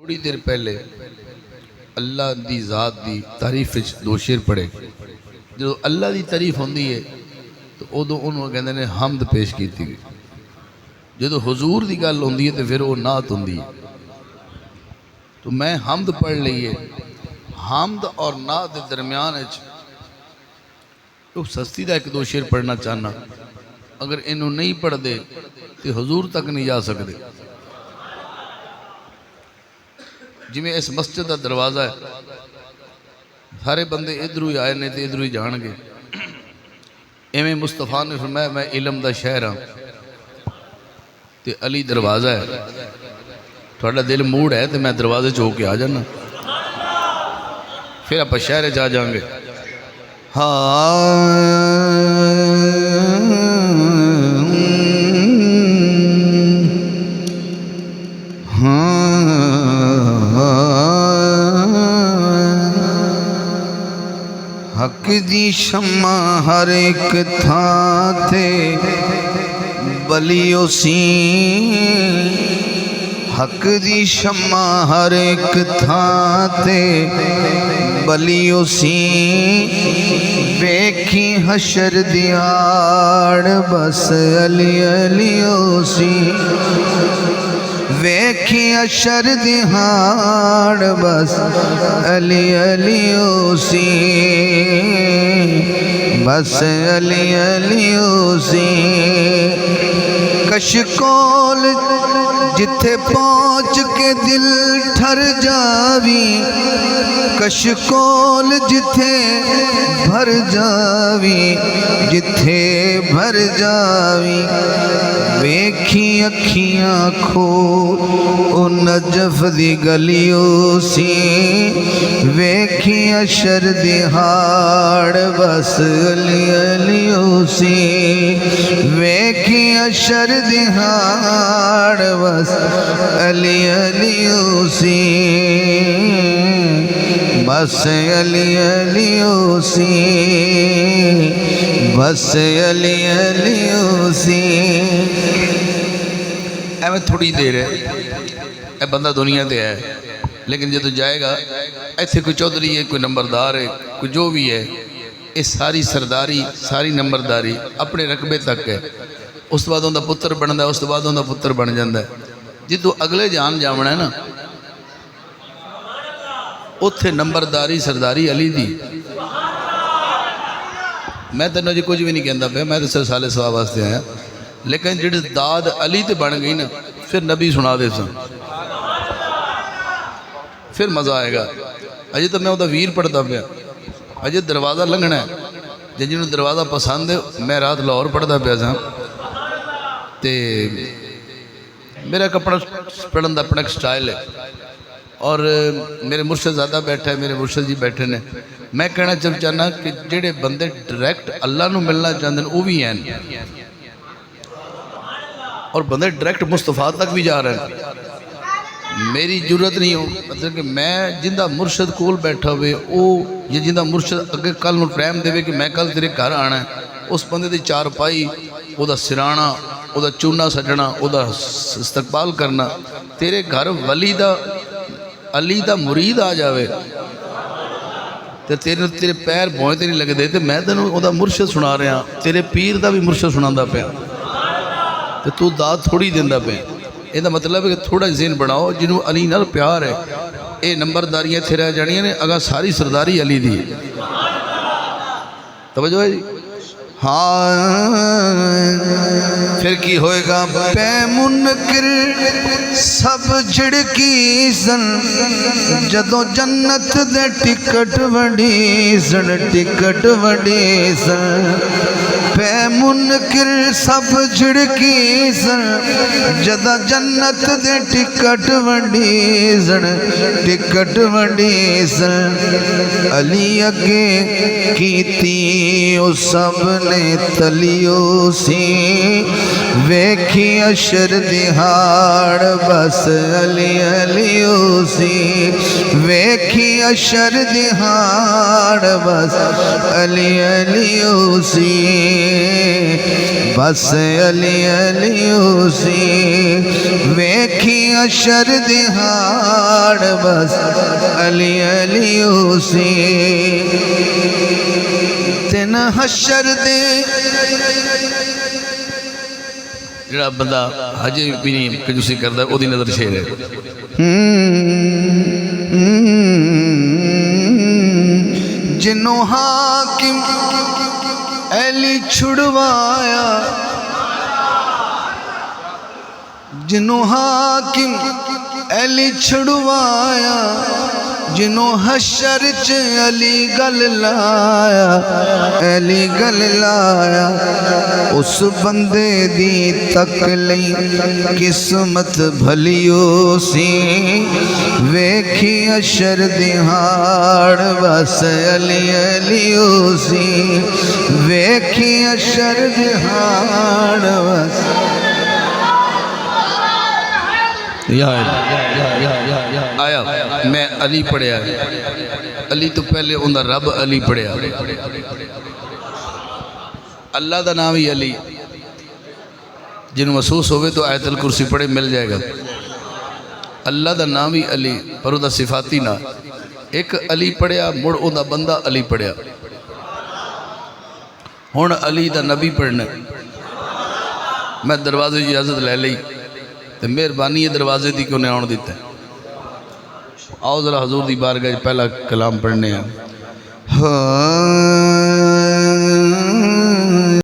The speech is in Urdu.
تھوڑی دیر پہلے اللہ دی ذات دی تعریف دو شعر پڑھے. جو اللہ دی تعریف ہوندی ہے تو ادو انہوں کہندے نے حمد پیش کیتی گئی. جدو حضور دی گل ہوندی ہے تو پھر وہ نعت ہوندی ہے. تو میں حمد پڑھ لئیے. حمد اور نعت دے درمیان تو سستی دا ایک دو شعر پڑھنا چاہنا. اگر انہوں نہیں پڑھ دے تو حضور تک نہیں جا سکتے. جی میں اس مسجد کا دروازہ ہے, سارے بندے ادھر ہی آئے نے تو ادھر ہی جان گے. ایویں مصطفیٰ نے فرمایا میں علم دا شہر ہاں تے علی دروازہ ہے. تھوڑا دل موڑ ہے تو میں دروازے چ ہو کے آ جانا, پھر آپ شہر جا جائیں گے. حق دی شمع ہر ایک تھان تے بلیو سی. حق دی شمع ہر ایک تھان تے بلیو سی. ویکھی حشر دیاڑ بس علی علیو سی. ویکھی حشر دیاڑ بس علی علیو سی. بس علی علیو سی. کشکول جتھے پہنچ کے دل ٹھر جاوی. کشکول جتھے بھر جاوی, جتھے بھر جاوی. ویکھی اکھیاں کھول او نجف دی گلیو سی. ویکھی حشر دہاڑ بس علی علیو سی. ویکھی حشر دہاڑ بس علی علیو سی. بس علی علیو سی. بس علی علیو سی. ایویں تھوڑی دیر ہے, اے بندہ دنیا تے ہے, لیکن جدو جائے گا ایتھے کوئی چودھری ہے, کوئی نمبردار ہے, کوئی جو بھی ہے, یہ ساری سرداری ساری نمبرداری اپنے رقبے تک ہے. اس بعد ان دا پتر بندا ہے, اس بعد ان دا پتر بن جاندا ہے. جدو اگلے جان جاونا ہے نا, اتھے نمبرداری سرداری علی دی. میں تینوں جی کچھ بھی نہیں کہندا پیا, میں تو صرف سالے ثواب واسطے آیا. لیکن جڑی داد علی تے بن گئی نا, پھر نبی سنا دے سن, پھر مزہ آئے گا. اجے تو میں وہ ویر پڑھتا پیا, اجے دروازہ لنگنا ہے. جنہوں دروازہ پسند ہے, میں رات لاہور پڑھتا پیا سا, تے میرا کپڑا پڑھن دا اپنا ایک سٹائل ہے. اور میرے مرشد زیادہ بیٹھا ہے, میرے مرشد جی بیٹھے نے. میں کہنا چاہنا کہ جڑے بندے ڈائریکٹ اللہ نو ملنا چاہتے ہیں وہ بھی ہیں, اور بندے ڈائریکٹ مصطفیٰ تک بھی جا رہے ہیں. میری ضرورت نہیں ہو مطلب کہ میں جندہ مرشد کول بیٹھا ہوئے او, یا جندہ مرشد اگر کل نو ٹائم دے کہ میں کل تیرے گھر آنا ہے, اس بندے دی چار پائی, او دا سرانا, او دا چونا سجنا, او دا استقبال کرنا. تیرے گھر ولی دا علی دا مرید آ جاوے تے تیرے پیر بوئے تے نہیں لگے دے, تے میں تینوں او دا مرشد سنا رہا ہاں, تیرے پیر دا بھی مرشد سناندا پیا, تے تو داد تھوڑی دیندا پیا. یہ مطلب ہے کہ تھوڑا ذہن بناؤ جنہوں علی نال پیار ہے. اے نمبرداریاں تھے رہ جانیاں نے, اگا ساری سرداری علی دی. توجہ ہے جی. پھر کی ہوئے گا پہ منکر سب جھڑکی سن, جدو جنت دے ٹکٹ وڈی سن, ٹکٹ وڈی سن. پہ منکر سب جھڑکی سن, جدو جنت دے ٹکٹ وڈی سن, ٹکٹ وڈی سن. علی اگے کیتی او سب نے تلیو سی. ویکھی اشر دہاڑ بس علی علی اسی ویکھی اشر دہاڑ بس علی علی اسی بس علی علی اسی ویکھی اشر دہاڑ بس علی علی اسی تین حشر دے جڑا بندہ حجے بھی نہیں کنجوسی کرتا وہ دی نظر شیر ہے جنوں حاکم علی چھڑوایا جنوں حاکم علی چھڑوایا جنوں حشر چ علی گل لایا علی گل لایا اس بندے دی تک لئی قسمت بھلیو سی ویکھی اشر دہاڑ بس علی علی سی ویکھی اشر دہاڑ بس آیا میں علی پڑھیا علی تو پہلے اندر رب علی پڑھیا اللہ دا نام ہی علی جنہوں محسوس ہوئے تو آیت الکرسی پڑھے مل جائے گا اللہ دا نام ہی علی پر اندر صفاتی نہ ایک علی پڑھیا مڑ اندر بندہ علی پڑھیا ہون علی دا نبی پڑھنے میں دروازے اجازت لے لئی تو مہربانی دروازے دی کیوں نے آن دیتا ہے آؤ ذرا حضور دی بارگاہ پہلا کلام پڑھنے ہیں